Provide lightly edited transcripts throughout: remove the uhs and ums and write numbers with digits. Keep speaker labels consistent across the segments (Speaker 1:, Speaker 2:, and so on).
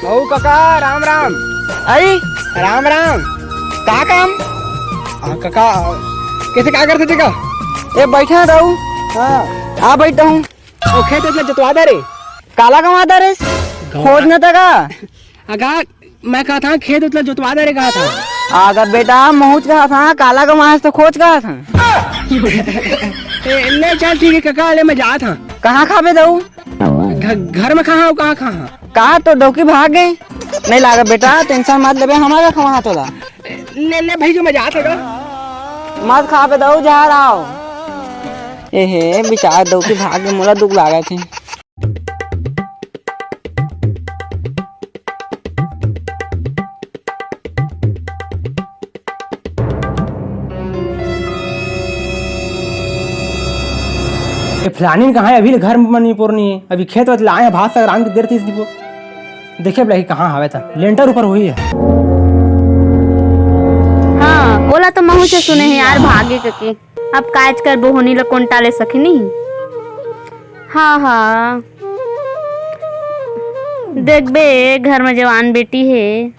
Speaker 1: ओ काका राम राम। आई राम राम। का काम? काका कैसे क्या करते थे का? ये बैठा रहूं। हाँ आ बैठा हूँ। ओ खेत में जोतवा दे रे। काला कमाता रे खोजना था का? अगा मैं कहा था खेत उतना जोतवा दे रे कहा था। अगर बेटा महूच कहा था काला कमा तो खोज कहा था। ले चल ठीक है काका ले मैं जा था। कहाँ खावे दऊ? घर में कहाँ कहा तो डोकी भाग गए। नहीं लागा बेटा टेंशन मत ले हमारा खवा तो ले भाई जो मैं जा था मत खा पे दऊ जा रहा एहे बेचारा डोकी भाग गए मोला दुख लागा थे।
Speaker 2: फलानी कहाँ है अभी घर में नहीं पूर्णी है अभी खेत वत लाए भात तक राम की देर थी दीपो देखे बोला कहाँ हवे था लेंटर ऊपर हुई है।
Speaker 3: हाँ बोला तो महू से सुने हैं यार भागे करके अब काज कर बोहनी ला कौन टाले सके नहीं। हाँ हाँ देख बे घर में जवान बेटी है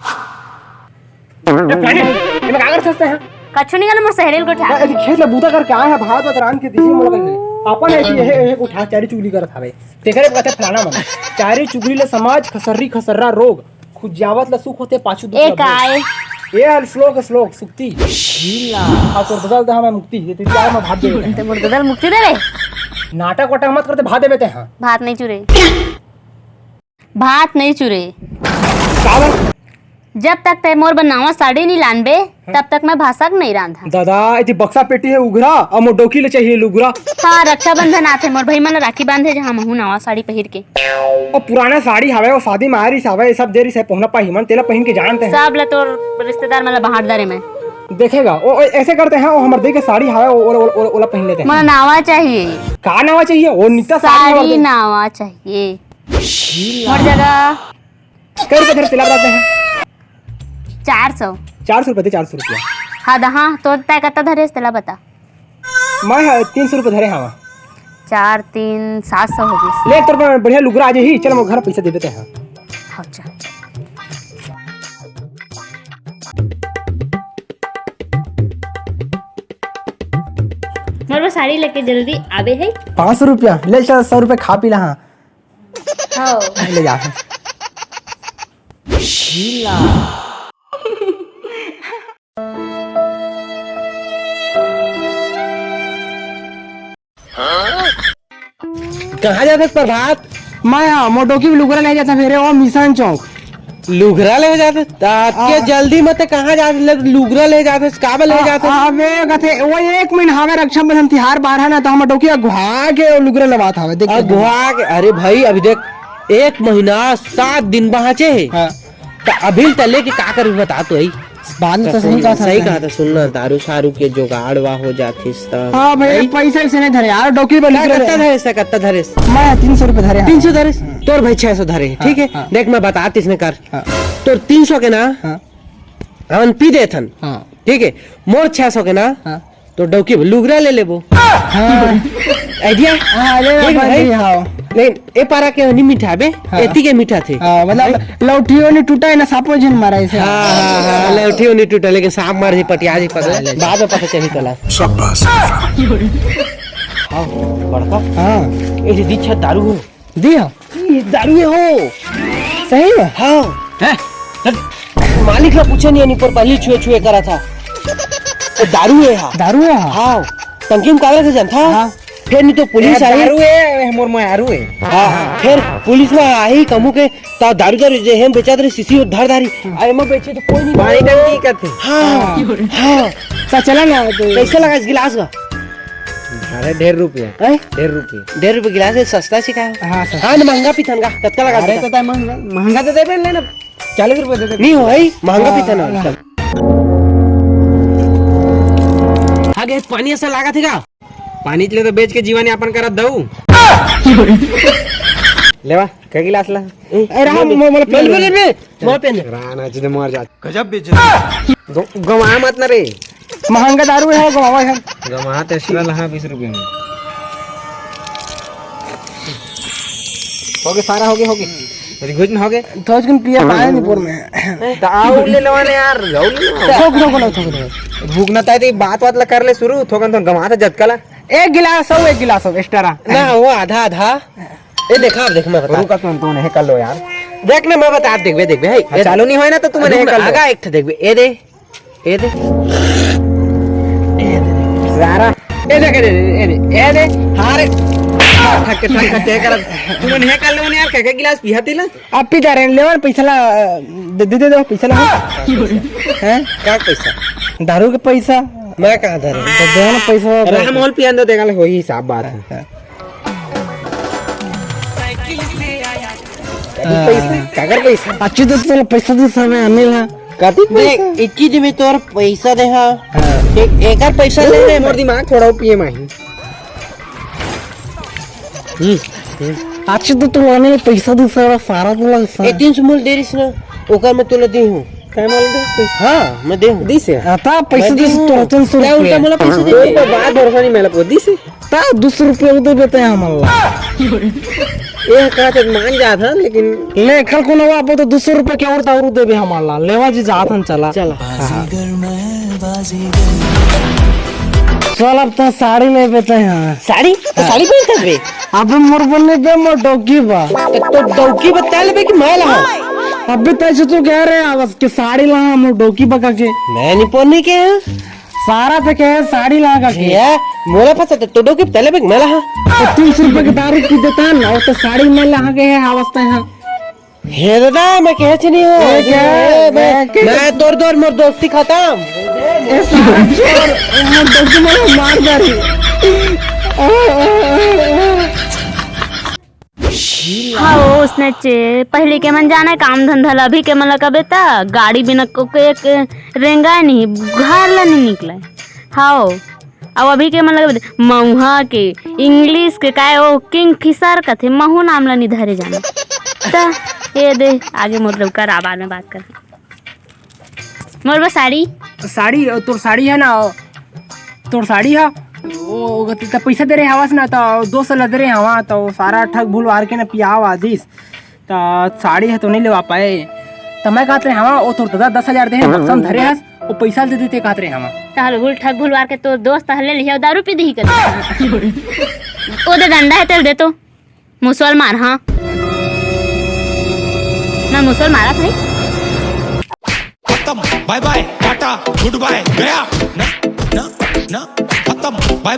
Speaker 3: कछु नहीं करना मोर सहेली को उठा
Speaker 2: खेत ला बूता करके आए हैं भात वत राम के दिशी मोला अपन ऐसी उठा चारी चुगली करत हवे तेकरे कहते फलाना मन चारी चुगली ले समाज खसर्री खसर्रा रोग खुजावत ला सुख होते पाछू दुख
Speaker 3: एक आए
Speaker 2: ये हल श्लोक सुक्ति शीला आ तो बदल दा मैं मुक्ति ये तो क्या मैं भाग दे
Speaker 3: ते मोर बदल मुक्ति दे रे
Speaker 2: नाटक वाटक मत करते भाग देते हैं
Speaker 3: भात नहीं चुरे
Speaker 2: काबर
Speaker 3: जब तक ते मोर बनावा साड़ी नहीं लानबे तब तक मैं भाषक नहीं रांधा।
Speaker 2: दादा इतनी बक्सा पेटी है उघरा और मोर डोकी ले चाहिए लुगरा।
Speaker 3: हाँ रक्षाबंधन आथे मोर भाई मन राखी बांधे जहाँ महू नवा साड़ी पहन के
Speaker 2: और पुराना साड़ी हवे और शादी में आरिस हवे सब देरी से पहना पाही मन तेला पहन के जानते हैं
Speaker 3: सब ला तोर रिश्तेदार मतलब बाहर दरे में
Speaker 2: देखेगा ओ ऐसे करते हैं और हमारे दे के साड़ी हवे ओला पहन लेते हैं।
Speaker 3: मोला नावा चाहिए
Speaker 2: का नावा चाहिए वो नित्ता
Speaker 3: साड़ी नावा चाहिए मोर जगह
Speaker 2: कई रुपए धरे सिला बताते हैं
Speaker 3: 400
Speaker 2: रुपए थे 400 रुपया।
Speaker 3: हाँ तो तय कत्ता धरे तेला बता
Speaker 2: मैं 300 रुपए धरे हवा
Speaker 3: 4 3 700 हो गई
Speaker 2: ले तोर पे बढ़िया लुगरा आज ही चल मैं घर पैसा दे देते हैं।
Speaker 3: हाँ चल मोर साड़ी लेके जल्दी आवे है
Speaker 2: 500 रुपया ले चल 100 रुपए खा पी ला
Speaker 3: हाँ
Speaker 2: ले जा
Speaker 1: कहाँ जाते प्रभात?
Speaker 2: मैं हाँ मोटो की लुगरा ले जाता फिर वो मिशन चौक
Speaker 1: लुगरा ले जाते के जल्दी मत कहाँ जाते लुगरा ले जाते काबल ले जाते
Speaker 2: अबे कहते वो 1 महीना हवे रक्षाबंधन तिहार बाहर है ना तो हम टोकी घुआ के लुगरा लवात हवे देख
Speaker 1: घुआ के अरे भाई अभी देख 1 महीना 7 दिन बचे है तो अभी तले के का कर बता तो
Speaker 2: बाद में तो सही
Speaker 1: कहा था सुनना दारू सारू के जुगाड़ वा हो जाती
Speaker 2: हाँ भाई पैसा से नहीं धरे यार डॉक्टर
Speaker 1: कत्ता धरे
Speaker 2: मैं 300 रुपए धरे
Speaker 1: 300 धरे तोर भाई 600 धरे ठीक है देख मैं बता इसने कर तोर 300 के ना हमन पी दे थन ठीक है मोर 600 के ना तो डौकी लुगरा ले लेबो आइडिया लेकिन ए पारा के नहीं मीठा बे एती के मीठा थे
Speaker 2: मतलब लौटियो नहीं टूटा है ना सांपो जिन मारा इसे
Speaker 1: हां लौटियो नहीं टूटा लेकिन सांप मार जी पटिया जी पकड़ बाद में पता चली तला शाबाश हां बड़का हां ए दीक्षा दारू हो
Speaker 2: दिया
Speaker 1: ये दारू हो
Speaker 2: सही है
Speaker 1: हां है मालिक ने पूछे नहीं पर पहले छुए करा था दारू है हाँ टंकी में कागज से जनता फिर नहीं तो पुलिस आई
Speaker 2: दारू है मोर में दारू है
Speaker 1: हाँ फिर पुलिस में आई कमु के ता दारू जे हम बेचा दे सीसी धर धारी आई मैं बेचे तो कोई नहीं
Speaker 2: पानी टंकी करते
Speaker 1: हाँ
Speaker 2: सा चला ना
Speaker 1: कैसे लगा इस गिलास का
Speaker 2: अरे 1.5 रुपया
Speaker 1: 1.5 रुपये गिलास है सस्ता सिखा
Speaker 2: हाँ
Speaker 1: महंगा पीथन का कत्का लगा
Speaker 2: अरे तो महंगा तो दे लेना 40 रुपए दे
Speaker 1: नहीं हो भाई महंगा पीथन आगे पानी ऐसा लगा थे का
Speaker 2: पानी ले तो बेच के जीवन यापन करत दऊ लेवा का गिलास ला ए राम मोर पेन राना जी मर जा गजब बेइज्जती गवा मत ना रे महंगा दारू है गवा है गवा तो इसला लहा 20 रुपए में
Speaker 1: हो गए सारा हो गए रिघुज में हो गए
Speaker 2: तो आज पिया पाए नहीं पूर में
Speaker 1: तो आओ ले लो ने यार जाओ ले लो
Speaker 2: थोक
Speaker 1: भूख ना ताई बात वात ला कर ले शुरू थोकन तो गमाता जतकला
Speaker 2: एक गिलास हो एक्स्ट्रा
Speaker 1: ना वो आधा आधा ए देखा देख मैं बता रुका तू नहीं कर लो यार देख ना मैं बता देख हे चालू नहीं होए ना तो तुम नहीं कर आगा एक देख ए दे सारा ए दे हारे ठक कर तुम नहीं कर लो यार क्या गिलास पियाती ला
Speaker 2: आप पी जा रहे हैं लेवन पैसा ला दे पैसा ला
Speaker 1: हैं क्या पैसा
Speaker 2: दारू के पैसा
Speaker 1: मैं कहां धर
Speaker 2: तो दे ना पैसा
Speaker 1: राम मोल पियान दो देगा हो ही हिसाब बात है पैसा कागर पैसा
Speaker 2: अच्छी तो चल पैसा दे समय अनिल हां
Speaker 1: कति
Speaker 4: देख 21 में तोर पैसा दे हा एक पैसा ले ले
Speaker 1: मोर दिमाग थोड़ा पिए माही
Speaker 2: अच्छी तो तू अनिल पैसा दे सारा तो लग
Speaker 4: 300 मूल दे रिस ना ओकर में तोला दी हूं
Speaker 1: काय माल दे पैसा
Speaker 4: हां मैं दे हूं
Speaker 1: दी से
Speaker 2: आता पैसा दे तो 300
Speaker 4: क्या उल्टा मला पैसा दे
Speaker 1: तो बात भरोसा नहीं मेला को दी से
Speaker 2: ता 200 रुपया दे देते हैं हमारा
Speaker 1: ये कहा तो मान जा था लेकिन
Speaker 2: ले कल को नवा तो 200 रुपया क्या और देबे हमारा लेवा जी जात हन चला चल अब तो साड़ी ले बेते हैं
Speaker 4: साड़ी तो साड़ी पहन कर बे
Speaker 2: अब मोर बने बे मोर डोगी बा
Speaker 4: तो दौकी बता ले बे कि मैं ला
Speaker 2: अभी तैसे तो कह रहे आवाज के साड़ी ला मोर डोगी बका के
Speaker 4: मैं नहीं पहनने के
Speaker 2: सारा पे कहे साड़ी ला का के
Speaker 4: या मोला पता तो दौकी बता ले बे मैं ला
Speaker 2: तो 300 रुपए की दारू पी देता है ना तो साड़ी में ला के है अवस्था है
Speaker 4: हे दादा मैं कहे छ नहीं हो मैं तोर मोर दोस्ती खत्म
Speaker 2: ए सारा चोर मोर डोगी में मार डाली
Speaker 3: हाँ उसने पहले के मन जाना है काम धंधा ला, अभी के मन लगा बेटा गाड़ी बिना को एक रेंगा नहीं घर ला नहीं निकला हाँ अब अभी के मन लगा मऊहा के इंग्लिश के काय ओ किंग फिशर का थे महू नाम ला नहीं धरे जाना तो ये दे आगे मतलब कर आबाद में बात कर मोर बस
Speaker 2: साड़ी तोर साड़ी है ना तोर साड़ी है वो तो पैसा दे रहे हवास ना तो 200 लग रहे हवा तो सारा ठग भूल वार के ना पियाव आदिस तो साड़ी है तो नहीं लेवा पाए तो मैं कहते रहे हवा वो तो 10,000 दे बक्सम धरे हस वो पैसा दे देते कहते रहे हवा
Speaker 3: तहल भूल ठग भूलवार के तो दोस्त हले लिया दारू पी दी कर ओ दे डंडा है तेल दे तो मुसल मार हाँ ना मुसल मारा भाई
Speaker 5: खत्म बाय बाय टाटा गुड बाय गया ना खत्म बाय बाय।